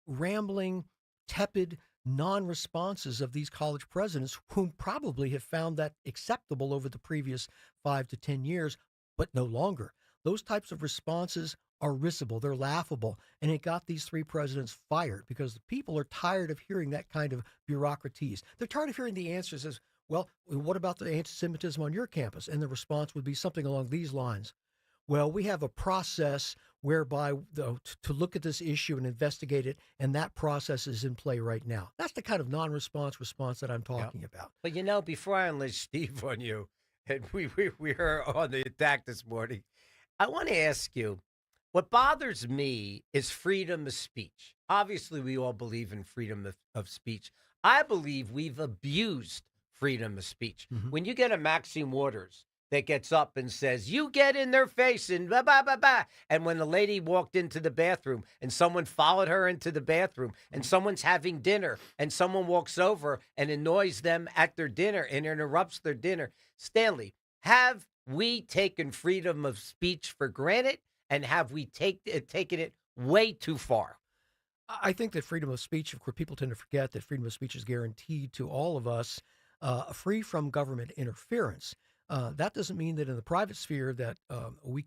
rambling, tepid non-responses of these college presidents, whom probably have found that acceptable over the previous 5 to 10 years, but no longer. Those types of responses are risible, they're laughable, and it got these three presidents fired because the people are tired of hearing that kind of bureaucraties. They're tired of hearing the answers as, well, what about the anti-Semitism on your campus? And the response would be something along these lines. Well, we have a process whereby to look at this issue and investigate it, and that process is in play right now. That's the kind of non-response response that I'm talking about.
But, before I unleash Steve on you, and we are on the attack this morning, I want to ask you, what bothers me is freedom of speech. Obviously, we all believe in freedom of speech. I believe we've abused freedom of speech.
Mm-hmm.
When you get a Maxine Waters that gets up and says, you get in their face and blah, blah, blah, blah. And when the lady walked into the bathroom and someone followed her into the bathroom and someone's having dinner and someone walks over and annoys them at their dinner and interrupts their dinner. Stanley, have we taken freedom of speech for granted, and have we taken it way too far?
I think that freedom of speech, of course, people tend to forget that freedom of speech is guaranteed to all of us, free from government interference. That doesn't mean that in the private sphere that we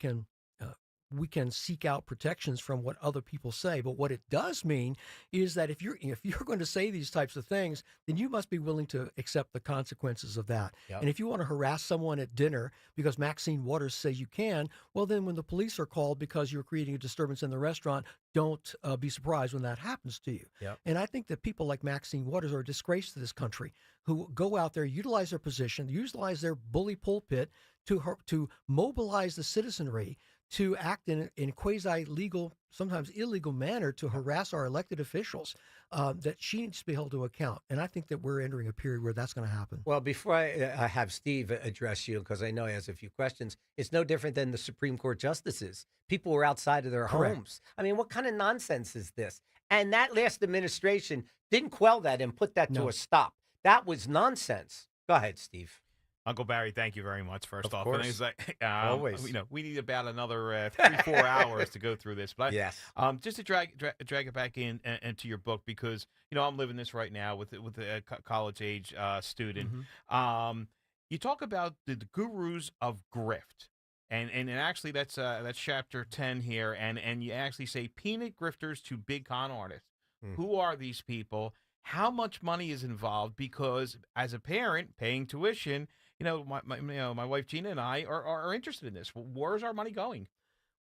can seek out protections from what other people say. But what it does mean is that if you're going to say these types of things, then you must be willing to accept the consequences of that.
Yep.
And if you want to harass someone at dinner because Maxine Waters says you can, well, then when the police are called because you're creating a disturbance in the restaurant, don't be surprised when that happens to you.
Yep.
And I think that people like Maxine Waters are a disgrace to this country, who go out there, utilize their position, utilize their bully pulpit to mobilize the citizenry to act in quasi-legal, sometimes illegal manner to harass our elected officials, that she needs to be held to account. And I think that we're entering a period where that's going to happen.
Well, before I have Steve address you, because I know he has a few questions, it's no different than the Supreme Court justices. People were outside of their
Correct.
homes. I mean, what kind of nonsense is this? And that last administration didn't quell that and put that to a stop. That was nonsense. Go ahead, Steve.
Uncle Barry, thank you very much. First
Of
off,
course.
and it's like,
Always.
we need about another 3-4 hours to go through this. But
Yes.
just to drag it back into your book, because I'm living this right now with a college age student.
Mm-hmm.
You talk about the gurus of grift, and actually that's chapter 10 here, and you actually say peanut grifters to big con artists. Who are these people? How much money is involved? Because as a parent paying tuition, my wife Gina and I are interested in this. Where's our money going?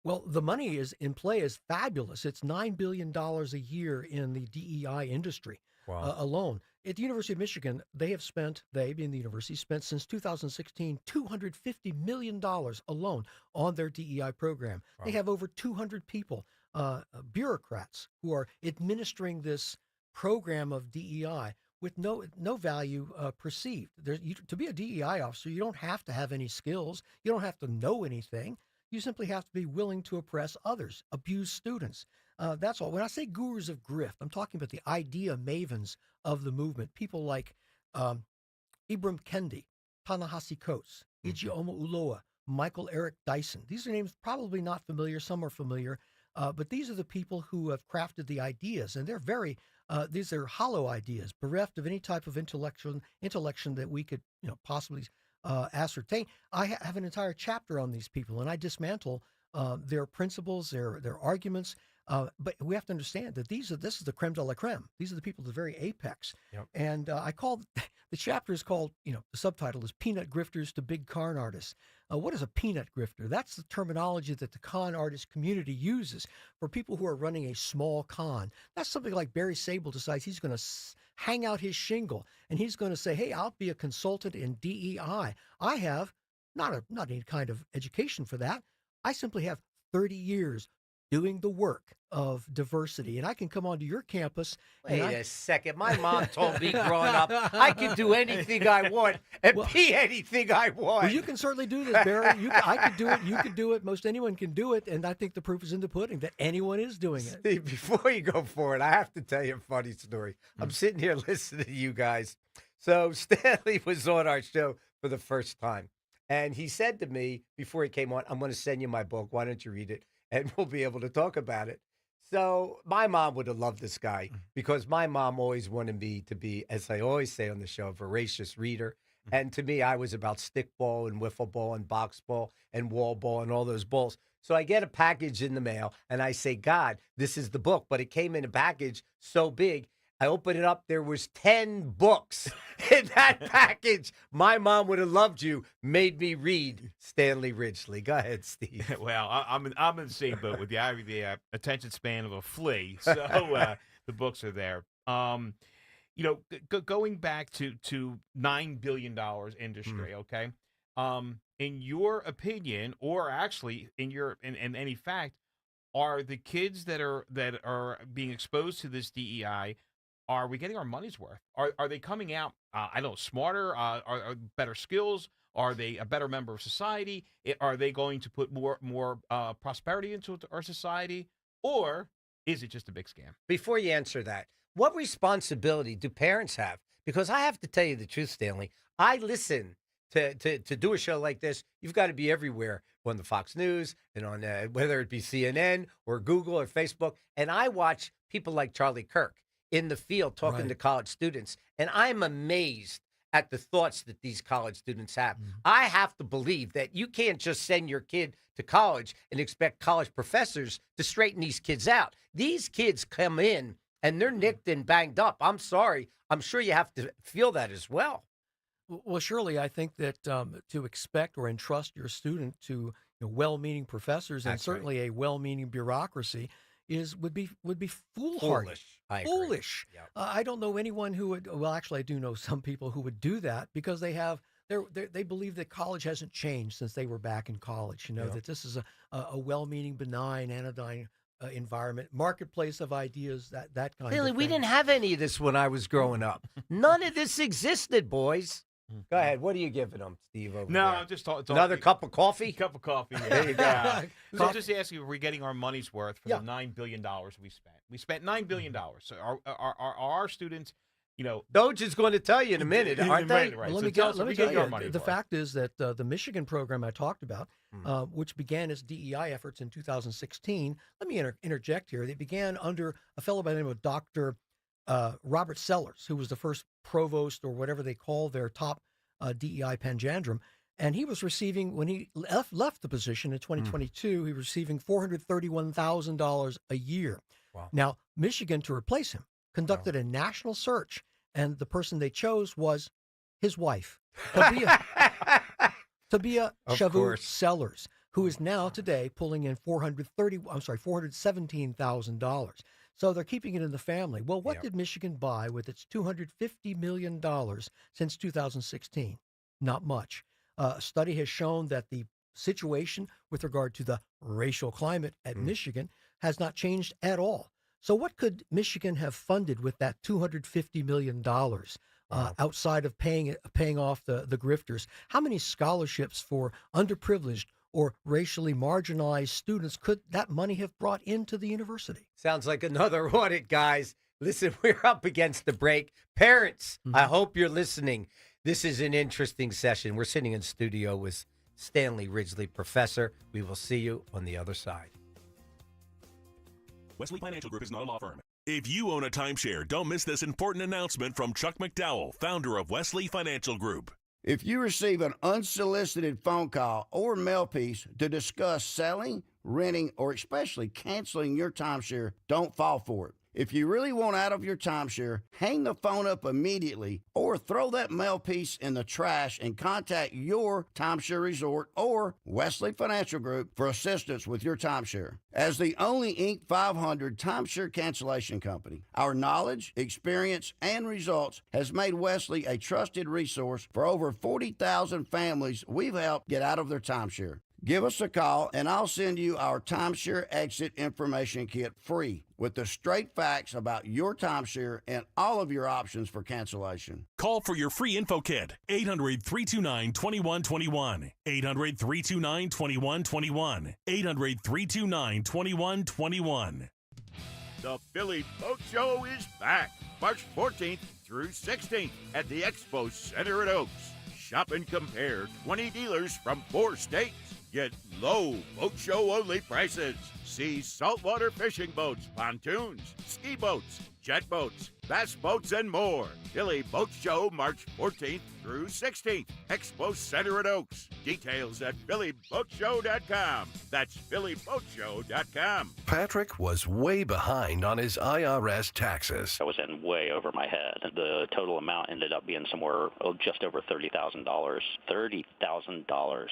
Well, the money is in play is fabulous. It's $9 billion a year in the DEI industry alone. At the University of Michigan, they, being the university, spent since 2016 $250 million alone on their DEI program.
Wow.
They have over 200 people, bureaucrats, who are administering this program of DEI with no value perceived. To be a DEI officer, you don't have to have any skills. You don't have to know anything. You simply have to be willing to oppress others, abuse students. That's all. When I say gurus of grift, I'm talking about the idea mavens of the movement. People like Ibram Kendi, Ta-Nehisi Coates, Ijeoma Uloa, Michael Eric Dyson. These are names probably not familiar. Some are familiar. But these are the people who have crafted the ideas, and they're these are hollow ideas, bereft of any type of intellection that we could, possibly ascertain. I have an entire chapter on these people, and I dismantle their principles, their arguments. But we have to understand that this is the creme de la creme. These are the people at the very apex.
Yep.
And I call the chapter is called, the subtitle is Peanut Grifters to Big Con Artists. What is a peanut grifter? That's the terminology that the con artist community uses for people who are running a small con. That's something like Barry Sable decides he's going to hang out his shingle and he's going to say, hey, I'll be a consultant in DEI. I have not any kind of education for that. I simply have 30 years doing the work of diversity, and I can come onto your campus.
Wait a second. My mom told me growing up I could do anything I want and be anything I want.
Well, you can certainly do this, Barry. I could do it. You could do it. Most anyone can do it, and I think the proof is in the pudding that anyone is doing it.
Steve, before you go forward, I have to tell you a funny story. I'm sitting here listening to you guys. So Stanley was on our show for the first time, and he said to me before he came on, I'm going to send you my book. Why don't you read it? and we'll be able to talk about it. So my mom would have loved this guy because my mom always wanted me to be, as I always say on the show, a voracious reader. And to me, I was about stickball and wiffle ball and box ball and wall ball and all those balls. So I get a package in the mail and I say, God, this is the book. But it came in a package so big. I open it up. There was 10 books in that package. My mom would have loved you. Made me read Stanley Ridgely. Go ahead, Steve.
Well, I'm in the same boat with you. I have the attention span of a flea, so the books are there. Going back to $9 billion industry. Okay, in your opinion, or actually in any fact, are the kids that are being exposed to this DEI? Are we getting our money's worth? Are they coming out, I don't know, smarter, are better skills? Are they a better member of society? Are they going to put more prosperity into our society? Or is it just a big scam?
Before you answer that, what responsibility do parents have? Because I have to tell you the truth, Stanley. I listen to do a show like this. You've got to be everywhere on the Fox News and on whether it be CNN or Google or Facebook. And I watch people like Charlie Kirk in the field talking to college students. And I'm amazed at the thoughts that these college students have. I have to believe that you can't just send your kid to college and expect college professors to straighten these kids out. These kids come in and they're nicked and banged up. I'm sorry. I'm sure you have to feel that as well.
Well, surely I think that to expect or entrust your student to well-meaning professors and certainly a well-meaning bureaucracy would be foolhardy.
I agree.
Foolish.
Yep.
I don't know anyone who would. Well, actually, I do know some people who would do that because they believe that college hasn't changed since they were back in college. That this is a well-meaning, benign, anodyne environment, marketplace of ideas, that kind
Really,
of thing.
we didn't have any of this when I was growing up. None of this existed, boys. Go ahead. What are you giving them, Steve? Over there?
I'm just talking.
Another cup of coffee.
Cup of coffee. Yeah.
There you go.
So I'm just asking, are we getting our money's worth for the $9 billion we spent? We spent $9 billion. So are our students,
Doge is going to tell you in a minute, aren't they?
Right.
Well,
So
let me tell you,
our money
the
worth.
fact is that the Michigan program I talked about, which began its DEI efforts in 2016, let me interject here. They began under a fellow by the name of Dr. Robert Sellers, who was the first provost or whatever they call their top DEI panjandrum. And he was receiving, when he left the position in 2022, he was receiving $431,000 a year.
Wow.
Now, Michigan, to replace him, conducted a national search, and the person they chose was his wife, Tabia Shavu Sellers, who is now today pulling in $417,000. So they're keeping it in the family. Well, what did Michigan buy with its $250 million since 2016? Not much. A study has shown that the situation with regard to the racial climate at Michigan has not changed at all. So what could Michigan have funded with that $250 million outside of paying off the grifters? How many scholarships for underprivileged or racially marginalized students could that money have brought into the university?
Sounds like another audit, guys. Listen, we're up against the break. Parents, I hope you're listening. This is an interesting session. We're sitting in studio with Stanley Ridgely, professor. We will see you on the other side.
Wesley Financial Group is not a law firm. If you own a timeshare, don't miss this important announcement from Chuck McDowell, founder of Wesley Financial Group.
If you receive an unsolicited phone call or mail piece to discuss selling, renting, or especially canceling your timeshare, don't fall for it. If you really want out of your timeshare, hang the phone up immediately or throw that mail piece in the trash and contact your timeshare resort or Wesley Financial Group for assistance with your timeshare. As the only Inc. 500 timeshare cancellation company, our knowledge, experience, and results has made Wesley a trusted resource for over 40,000 families we've helped get out of their timeshare. Give us a call, and I'll send you our timeshare exit information kit free with the straight facts about your timeshare and all of your options for cancellation.
Call for your free info kit, 800-329-2121, 800-329-2121, 800-329-2121.
The Philly Boat Show is back March 14th through 16th at the Expo Center at Oaks. Shop and compare 20 dealers from 4 states. Get low boat show only prices. See saltwater fishing boats, pontoons, ski boats, jet boats, bass boats, and more. Philly Boat Show, March 14th through 16th. Expo Center at Oaks. Details at phillyboatshow.com. That's phillyboatshow.com.
Patrick was way behind on his IRS taxes.
I was in way over my head. The total amount ended up being somewhere just over $30,000. $30,000.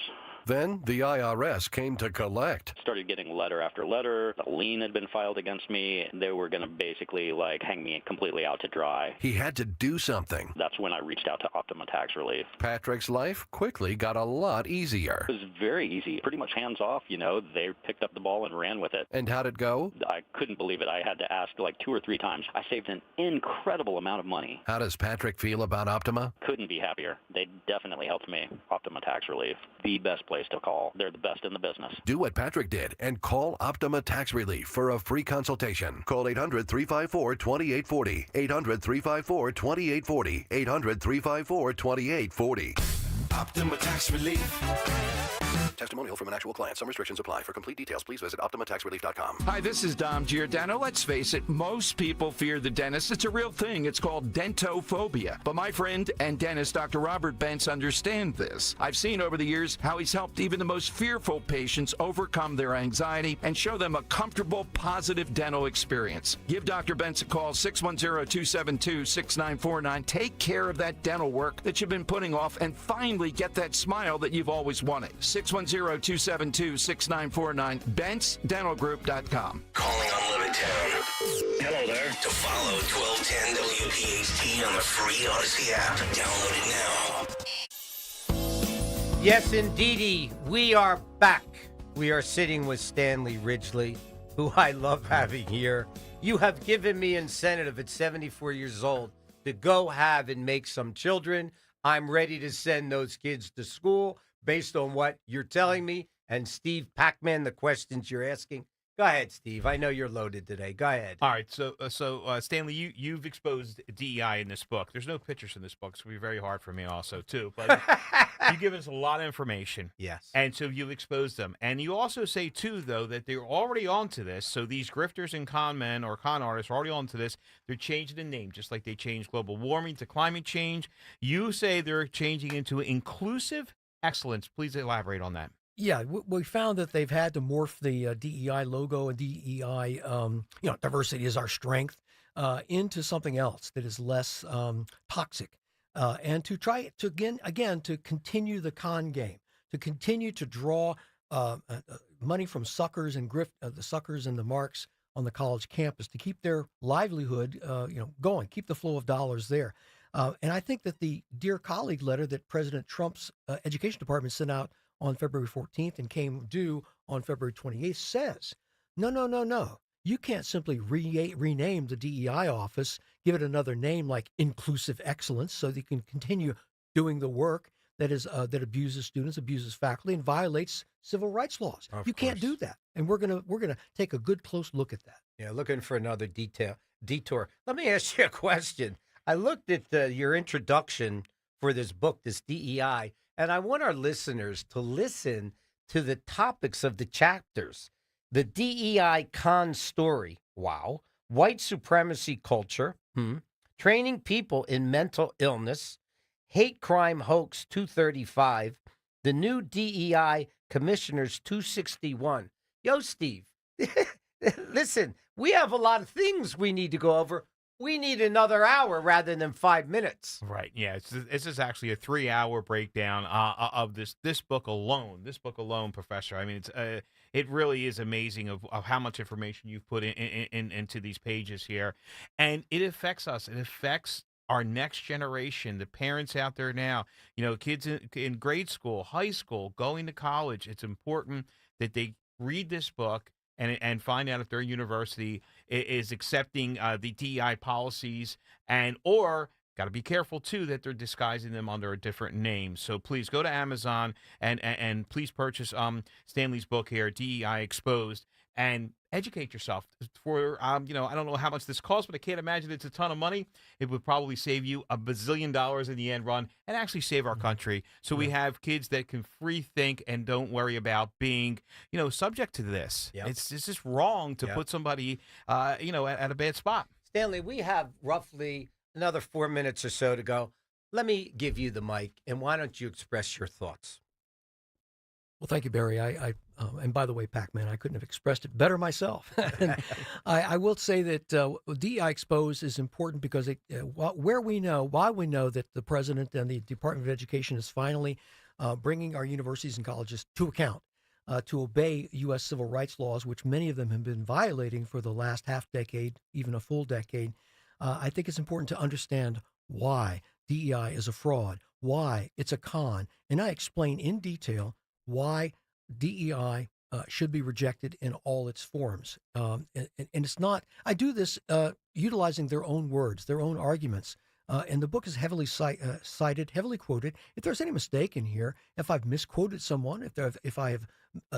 Then the IRS came to collect.
Started getting letter after letter. A lien had been filed against me. They were going to basically hang me completely out to dry.
He had to do something.
That's when I reached out to Optima Tax Relief.
Patrick's life quickly got a lot easier.
It was very easy, pretty much hands off. They picked up the ball and ran with it.
And how'd it go?
I couldn't believe it. I had to ask 2 or 3 times. I saved an incredible amount of money.
How does Patrick feel about Optima?
Couldn't be happier. They definitely helped me. Optima Tax Relief, the best place to call. They're the best in the business.
Do what Patrick did and call Optima Tax Relief for a free consultation. Call 800-354-2840. 800-354-2840. 800-354-2840.
Optima Tax Relief.
Testimonial from an actual client. Some restrictions apply. For complete dentals, please visit OptimaTaxRelief.com.
Hi, this is Dom Giordano. Let's face it, most people fear the dentist. It's a real thing. It's called dentophobia. But my friend and dentist, Dr. Robert Bentz, understands this. I've seen over the years how he's helped even the most fearful patients overcome their anxiety and show them a comfortable, positive dental experience. Give Dr. Bentz a call, 610-272-6949. Take care of that dental work that you've been putting off and finally get that smile that you've always wanted. 610-272-6949. BentzDentalGroup.com.
Calling Unlimited Town. Hello there. To follow 1210 WPHT on the free Odyssey app. Download it now.
Yes, indeedy, we are back. We are sitting with Stanley Ridgely, who I love having here. You have given me incentive at 74 years old to go have and make some children. I'm ready to send those kids to school based on what you're telling me. And Steve Pac-Man, the questions you're asking. Go ahead, Steve. I know you're loaded today. Go ahead.
All right. So Stanley, you've exposed DEI in this book. There's no pictures in this book, so it'll be very hard for me also, too. But you give us a lot of information.
Yes.
And so you've exposed them. And you also say, too, though, that they're already onto this. So these grifters and con men or con artists are already onto this. They're changing the name, just like they changed global warming to climate change. You say they're changing into inclusive excellence. Please elaborate on that.
Yeah, we found that they've had to morph the DEI logo and DEI, diversity is our strength, into something else that is less toxic, and to try to again to continue the con game, to continue to draw money from suckers and the suckers and the marks on the college campus to keep their livelihood, going, keep the flow of dollars there. And I think that the Dear Colleague letter that President Trump's education department sent out on February 14th and came due on February 28th says, no. You can't simply rename the DEI office, give it another name like Inclusive Excellence so that you can continue doing the work that that abuses students, abuses faculty, and violates civil rights laws. You can't do that. And we're gonna take a good close look at that.
Yeah, looking for another detour. Let me ask you a question. I looked at your introduction for this book, this DEI, and I want our listeners to listen to the topics of the chapters. The DEI con story, wow. White supremacy culture, training people in mental illness, hate crime hoax 235, the new DEI commissioners 261. Yo, Steve, listen, we have a lot of things we need to go over. We need another hour rather than 5 minutes.
Right. Yeah. This is actually a 3-hour breakdown of this book alone. This book alone, Professor. I mean, it really is amazing of how much information you've put into these pages here, and it affects us. It affects our next generation, the parents out there now. Kids in grade school, high school, going to college. It's important that they read this book and find out if their university is accepting the DEI policies, or got to be careful too that they're disguising them under a different name. So please go to Amazon and please purchase Stanley's book here, DEI Exposed, and educate yourself. For I don't know how much this costs, but I can't imagine it's a ton of money. It would probably save you $1 bazillion in the end run, and actually save our country. So we have kids that can free think and don't worry about being, subject to this.
Yep.
It's just wrong to put somebody, at a bad spot.
Stanley, we have roughly another 4 minutes or so to go. Let me give you the mic, and why don't you express your thoughts?
Well, thank you, Barry. And by the way, Pac-Man, I couldn't have expressed it better myself. And I will say that DEI Exposed is important because why we know that the president and the Department of Education is finally bringing our universities and colleges to account, to obey U.S. civil rights laws, which many of them have been violating for the last half decade, even a full decade. I think it's important to understand why DEI is a fraud, why it's a con, and I explain in detail why DEI should be rejected in all its forms. And it's not, I do this utilizing their own words, their own arguments. And the book is heavily cited, heavily quoted. If there's any mistake in here, if I've misquoted someone, if I have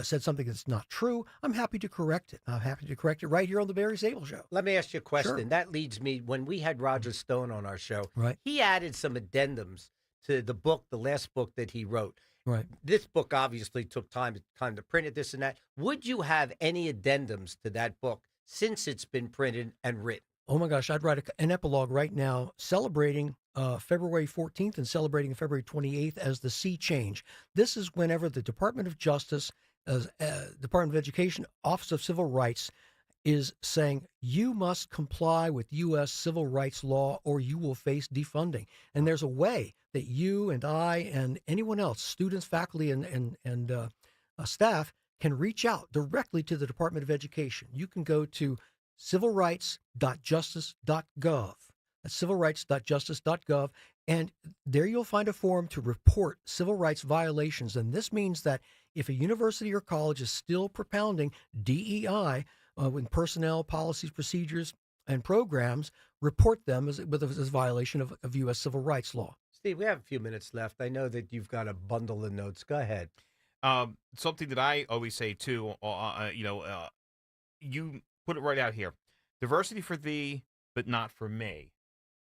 said something that's not true, I'm happy to correct it. I'm happy to correct it right here on the Barry Sable Show.
Let me ask you a question.
Sure.
That leads me, when we had Roger Stone on our show,
right,
he added some addendums to the book, the last book that he wrote.
Right.
This book obviously took time to print it, this and that. Would you have any addendums to that book since it's been printed and written?
Oh, my gosh. I'd write an epilogue right now celebrating February 14th and celebrating February 28th as the sea change. This is whenever the Department of Justice, Department of Education, Office of Civil Rights is saying you must comply with U.S. civil rights law or you will face defunding. And there's a way that you and I and anyone else, students, faculty, and staff, can reach out directly to the Department of Education. You can go to civilrights.justice.gov. That's civilrights.justice.gov. And there you'll find a form to report civil rights violations. And this means that if a university or college is still propounding DEI, when personnel, policies, procedures, and programs, report them as a violation of U.S. civil rights law.
Steve, we have a few minutes left. I know that you've got a bundle of notes. Go ahead.
Something that I always say, too, you put it right out here. Diversity for thee, but not for me.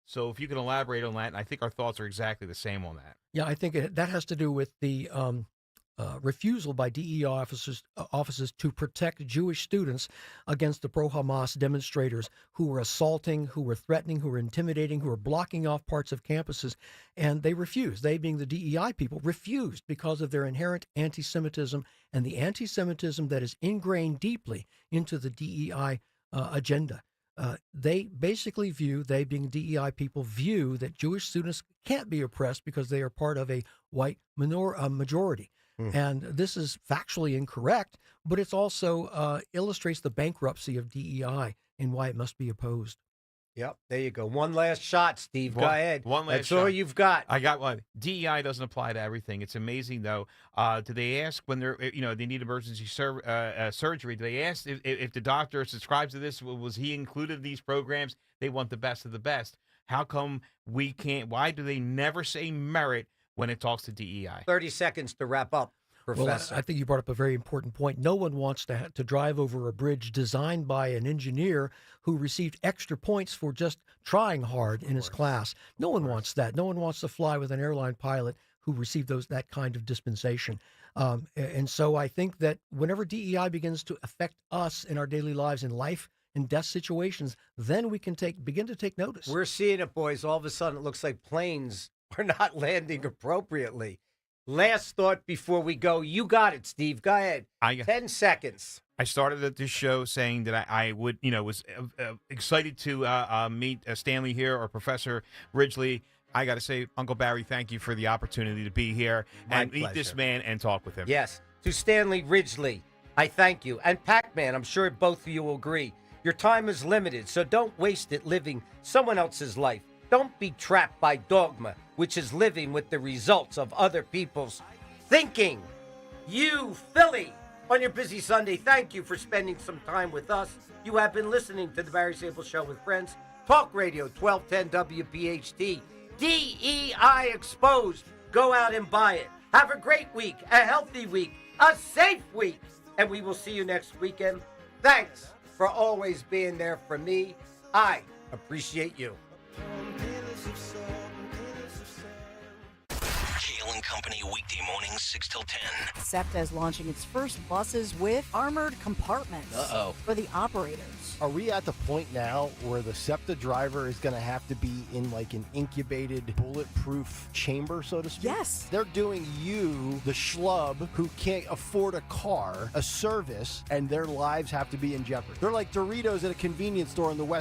So if you can elaborate on that, and I think our thoughts are exactly the same on that.
Yeah, I think that has to do with the refusal by DEI offices to protect Jewish students against the pro-Hamas demonstrators who were assaulting, who were threatening, who were intimidating, who were blocking off parts of campuses. And they refused. They, being the DEI people, refused because of their inherent anti-Semitism and the anti-Semitism that is ingrained deeply into the DEI agenda. They basically they being DEI people, view that Jewish students can't be oppressed because they are part of a white majority. And this is factually incorrect, but it's also illustrates the bankruptcy of DEI and why it must be opposed.
Yep, there you go. One last shot, Steve. Go ahead.
One last
That's
shot.
all you've got.
I got one. DEI doesn't apply to everything. It's amazing, though. Do they ask when they need emergency surgery? Do they ask if the doctor subscribes to this? Was he included in these programs? They want the best of the best. How come we can't? Why do they never say merit when it talks to DEI?
30 seconds to wrap up, Professor.
Well, I think you brought up a very important point. No one wants to drive over a bridge designed by an engineer who received extra points for just trying hard in his class. No one wants that. No one wants to fly with an airline pilot who received that kind of dispensation. And so I think that whenever DEI begins to affect us in our daily lives, in life and death situations, then we can begin to take notice.
We're seeing it, boys. All of a sudden, it looks like planes are not landing appropriately. Last thought before we go. You got it, Steve. Go ahead. 10 seconds.
I started at this show saying that I would, was excited to meet Stanley here or Professor Ridgely. I got to say, Uncle Barry, thank you for the opportunity to be here and meet this man and talk with him.
Yes. To Stanley Ridgely, I thank you. And Pac-Man, I'm sure both of you will agree. Your time is limited, so don't waste it living someone else's life. Don't be trapped by dogma, which is living with the results of other people's thinking. You, Philly, on your busy Sunday, thank you for spending some time with us. You have been listening to the Barry Sable Show with Friends. Talk Radio 1210 WPHT. DEI Exposed. Go out and buy it. Have a great week, a healthy week, a safe week, and we will see you next weekend. Thanks. for always being there for me. I appreciate you.
Kale and Company weekday mornings 6 till 10.
SEPTA is launching its first buses with armored compartments for the operators.
Are we at the point now where the SEPTA driver is going to have to be in like an incubated bulletproof chamber, so to speak?
Yes.
They're doing you, the schlub who can't afford a car, a service, and their lives have to be in jeopardy. They're like Doritos at a convenience store in the West.